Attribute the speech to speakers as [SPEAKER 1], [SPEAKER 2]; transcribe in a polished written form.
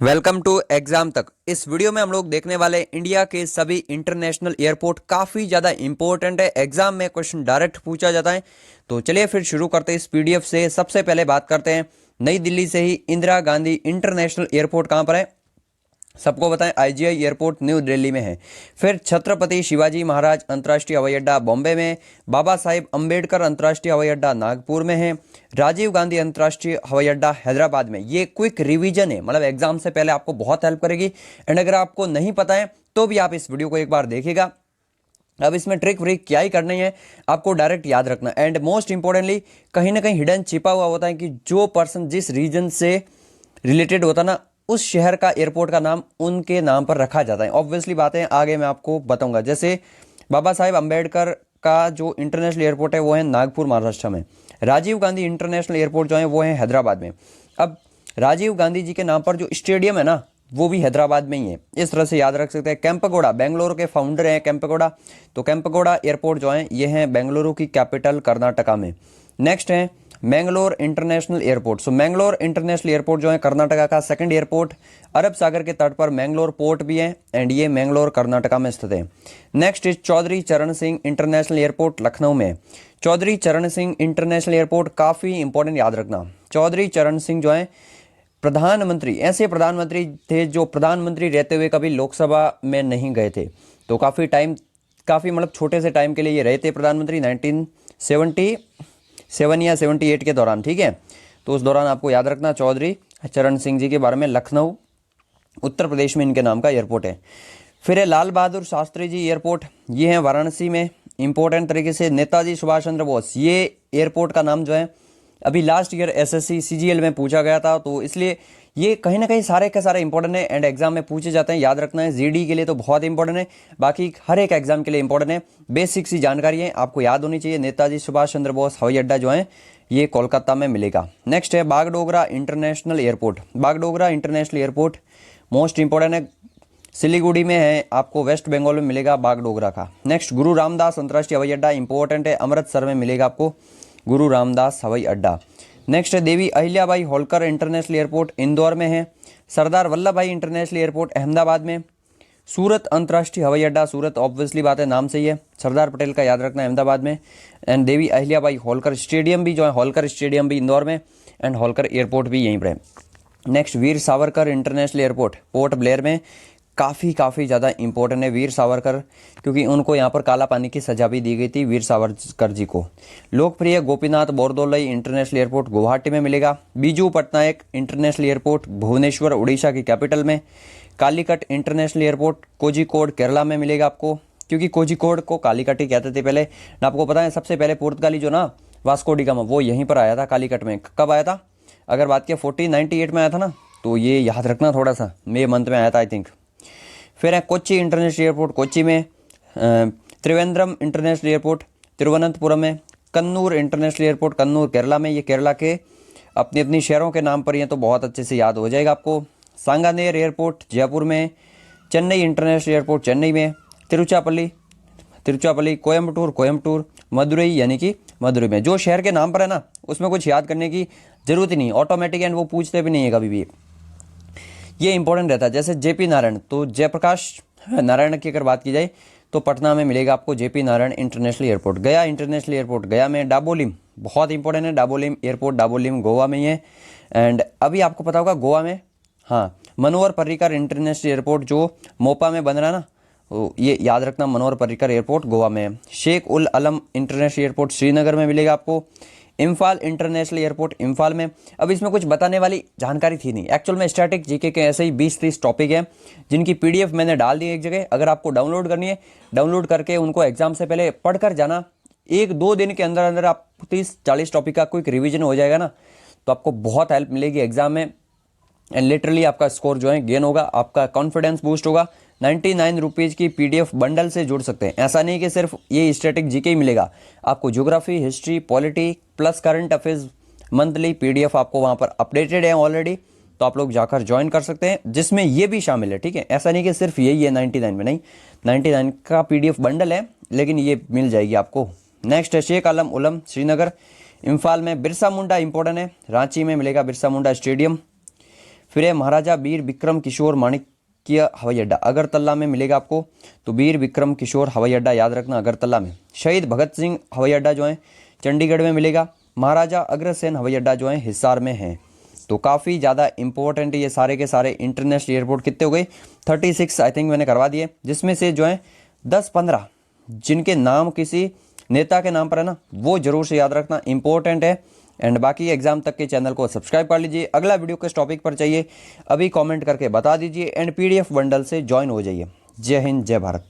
[SPEAKER 1] Welcome to exam तक। इस video में हम लोग देखने वाले इंडिया के सभी इंटरनेशनल एयरपोर्ट काफ़ी ज़्यादा इंपॉर्टेंट है। एग्जाम में क्वेश्चन डायरेक्ट पूछा जाता है। तो चलिए फिर शुरू करते हैं इस पीडीएफ से। सबसे पहले बात करते हैं नई दिल्ली से ही इंदिरा गांधी इंटरनेशनल एयरपोर्ट कहाँ पर है। सबको बताएं आईजीआई एयरपोर्ट न्यू दिल्ली में है। फिर छत्रपति शिवाजी महाराज अंतर्राष्ट्रीय हवाई अड्डा बॉम्बे में, बाबा साहिब अंबेडकर अंतर्राष्ट्रीय हवाई अड्डा नागपुर में है, राजीव गांधी अंतर्राष्ट्रीय हवाई अड्डा हैदराबाद में। ये क्विक रिवीजन है, मतलब एग्जाम से पहले आपको बहुत हेल्प करेगी। एंड अगर आपको नहीं पता है तो भी आप इस वीडियो को एक बार देखिएगा। अब इसमें ट्रिक व्रिक क्या ही करनी है, आपको डायरेक्ट याद रखना। एंड मोस्ट इंपॉर्टेंटली कहीं ना कहीं हिडन छिपा हुआ होता है कि जो पर्सन जिस रीजन से रिलेटेड होता ना, उस शहर का एयरपोर्ट का नाम उनके नाम पर रखा जाता है। ऑब्वियसली बातें आगे मैं आपको बताऊंगा। जैसे बाबा साहेब अंबेडकर का जो इंटरनेशनल एयरपोर्ट है वो है नागपुर महाराष्ट्र में। राजीव गांधी इंटरनेशनल एयरपोर्ट जो है वो है हैदराबाद में। अब राजीव गांधी जी के नाम पर जो स्टेडियम है ना, वो भी हैदराबाद में ही है। इस तरह से याद रख सकते हैं। केम्पेगौड़ा बेंगलुरु के फाउंडर हैं केम्पेगौड़ा, तो केम्पेगौड़ा एयरपोर्ट जो है ये है बेंगलुरु की कैपिटल कर्नाटका में। नेक्स्ट है मैंगलोर इंटरनेशनल एयरपोर्ट। सो मैंगलोर इंटरनेशनल एयरपोर्ट जो है कर्नाटका का सेकंड एयरपोर्ट, अरब सागर के तट पर मैंगलोर पोर्ट भी है एंड ये मैंगलोर कर्नाटका में स्थित है। नेक्स्ट इज चौधरी चरण सिंह इंटरनेशनल एयरपोर्ट लखनऊ में। चौधरी चरण सिंह इंटरनेशनल एयरपोर्ट काफ़ी इंपॉर्टेंट, याद रखना। चौधरी चरण सिंह जो है प्रधानमंत्री, ऐसे प्रधानमंत्री थे जो प्रधानमंत्री रहते हुए कभी लोकसभा में नहीं गए थे। तो काफ़ी मतलब छोटे से टाइम के लिए ये रहे थे प्रधानमंत्री 1977 या 78 के दौरान, ठीक है। तो उस दौरान आपको याद रखना चौधरी चरण सिंह जी के बारे में। लखनऊ उत्तर प्रदेश में इनके नाम का एयरपोर्ट है। फिर है लाल बहादुर शास्त्री जी एयरपोर्ट, ये है वाराणसी में। इंपॉर्टेंट तरीके से नेताजी सुभाष चंद्र बोस, ये एयरपोर्ट का नाम जो है अभी लास्ट ईयर एसएससी सीजीएल में पूछा गया था, तो इसलिए ये कहीं ना कहीं सारे के सारे इंपॉर्टेंट है एंड एग्जाम में पूछे जाते हैं। याद रखना है, जीडी के लिए तो बहुत इंपॉर्टेंट है, बाकी हर एक एग्जाम के लिए इंपॉर्टेंट है। बेसिक सी जानकारी है, आपको याद होनी चाहिए। नेताजी सुभाष चंद्र बोस हवाई अड्डा जो है ये कोलकाता में मिलेगा। नेक्स्ट है Bagdogra international airport. Bagdogra international airport most important है, सिलीगुड़ी में है, आपको वेस्ट बंगाल में मिलेगा बागडोगरा का। नेक्स्ट गुरु रामदास अंतर्राष्ट्रीय हवाई अड्डा इंपॉर्टेंट है, अमृतसर में मिलेगा आपको गुरु रामदास हवाई अड्डा। नेक्स्ट है देवी अहिल्याबाई होलकर इंटरनेशनल एयरपोर्ट इंदौर में है। सरदार वल्लभ भाई इंटरनेशनल एयरपोर्ट अहमदाबाद में। सूरत अंतर्राष्ट्रीय हवाई अड्डा, सूरत ऑब्वियसली बात है नाम से ही है, सरदार पटेल का याद रखना अहमदाबाद में। एंड देवी अहिल्याबाई होलकर स्टेडियम भी जो है, होलकर स्टेडियम भी इंदौर में एंड होलकर एयरपोर्ट भी यहीं पर है। Next Veer Savarkar International Airport Port Blair में। काफ़ी ज़्यादा इंपॉर्टेंट है वीर सावरकर, क्योंकि उनको यहाँ पर काला पानी की सजा भी दी गई थी वीर सावरकर जी को। लोकप्रिय गोपीनाथ बोरदोलई इंटरनेशनल एयरपोर्ट गुवाहाटी में मिलेगा। बीजू पटनायक इंटरनेशनल एयरपोर्ट भुवनेश्वर उड़ीसा की कैपिटल में। कालीकट इंटरनेशनल एयरपोर्ट कोझिकोड केरला में मिलेगा आपको, क्योंकि कोझिकोड को कालीकट ही कहते थे पहले। आपको पता है सबसे पहले पुर्तगाली जो ना वास्को डी गामा, वो यहीं पर आया था कालीकट में। कब आया था, अगर बात किया 1498 में आया था ना, तो ये याद रखना थोड़ा सा, मई मंथ में आया था आई थिंक। फिर है कोच्चि इंटरनेशनल एयरपोर्ट कोच्चि में। त्रिवेंद्रम इंटरनेशनल एयरपोर्ट तिरुवनंतपुरम में। कन्नूर इंटरनेशनल एयरपोर्ट कन्नूर केरला में, ये केरला के अपनी अपनी शहरों के नाम पर ही हैं, तो बहुत अच्छे से याद हो जाएगा आपको। सांगानेर एयरपोर्ट जयपुर में। चेन्नई इंटरनेशनल एयरपोर्ट चेन्नई में। तिरुचिरापल्ली कोयम्बटूर। मदुरई यानी कि मदुरई में। जो शहर के नाम पर है ना, उसमें कुछ याद करने की जरूरत ही नहीं, ऑटोमेटिक, एंड वो पूछते भी नहीं है कभी भी, ये इंपॉर्टेंट रहता है। जैसे जेपी नारायण, तो जयप्रकाश नारायण की अगर बात की जाए तो पटना में मिलेगा आपको जेपी नारायण इंटरनेशनल एयरपोर्ट। गया इंटरनेशनल एयरपोर्ट गया में। डाबोलिम बहुत इंपॉर्टेंट है, डाबोलिम एयरपोर्ट, डाबोलिम गोवा में ही है। एंड अभी आपको पता होगा गोवा में, हाँ, मनोहर पर्रिकर इंटरनेशनल एयरपोर्ट जो मोपा में बन रहा है ना, तो ये याद रखना मनोहर पर्रिकर एयरपोर्ट गोवा में है। शेख उल अलम इंटरनेशनल एयरपोर्ट श्रीनगर में मिलेगा आपको। इम्फाल इंटरनेशनल एयरपोर्ट इम्फाल में। अब इसमें कुछ बताने वाली जानकारी थी नहीं, एक्चुअल में स्टैटिक जीके के ऐसे ही 20-30 टॉपिक हैं जिनकी पीडीएफ मैंने डाल दी एक जगह। अगर आपको डाउनलोड करनी है, डाउनलोड करके उनको एग्जाम से पहले पढ़कर जाना। 1-2 दिन के अंदर अंदर आप 30-40 टॉपिक का क्विक रिवीजन हो जाएगा ना, तो आपको बहुत हेल्प मिलेगी एग्जाम में। एंड लिटरली आपका स्कोर जो है गेन होगा, आपका कॉन्फिडेंस बूस्ट होगा। 99 रुपीज़ की पीडीएफ बंडल से जुड़ सकते हैं। ऐसा नहीं कि सिर्फ ये स्टैटिक जीके ही मिलेगा, आपको geography, history, polity plus current affairs monthly PDF आपको वहाँ पर अपडेटेड है ऑलरेडी, तो आप लोग जाकर ज्वाइन कर सकते हैं, जिसमें ये भी शामिल है, ठीक है। ऐसा नहीं कि सिर्फ यही है 99 में, नहीं, 99 का पीडीएफ बंडल है, लेकिन ये मिल जाएगी आपको। नेक्स्ट है शेख आलम उलम श्रीनगर इम्फाल में। बिरसा मुंडा इंपॉर्टेंट है, रांची में मिलेगा बिरसा मुंडा स्टेडियम। फिर है महाराजा वीर विक्रम किशोर माणिक्य हवाई अड्डा, अगरतला में मिलेगा आपको। तो वीर विक्रम किशोर हवाई अड्डा याद रखना, अगरतला में। शहीद भगत सिंह हवाई अड्डा जो है चंडीगढ़ में मिलेगा। महाराजा अग्रसेन हवाई अड्डा जो है हिसार में है। तो काफ़ी ज़्यादा इंपॉर्टेंट ये सारे के सारे इंटरनेशनल एयरपोर्ट कितने हो गए 36 आई थिंक मैंने करवा दिए, जिसमें से जो है 10-15 जिनके नाम किसी नेता के नाम पर है ना, वो जरूर से याद रखना, इंपॉर्टेंट है। एंड बाकी एग्जाम तक के चैनल को सब्सक्राइब कर लीजिए। अगला वीडियो किस टॉपिक पर चाहिए अभी कमेंट करके बता दीजिए एंड PDF बंडल से ज्वाइन हो जाइए। जय हिंद, जय भारत।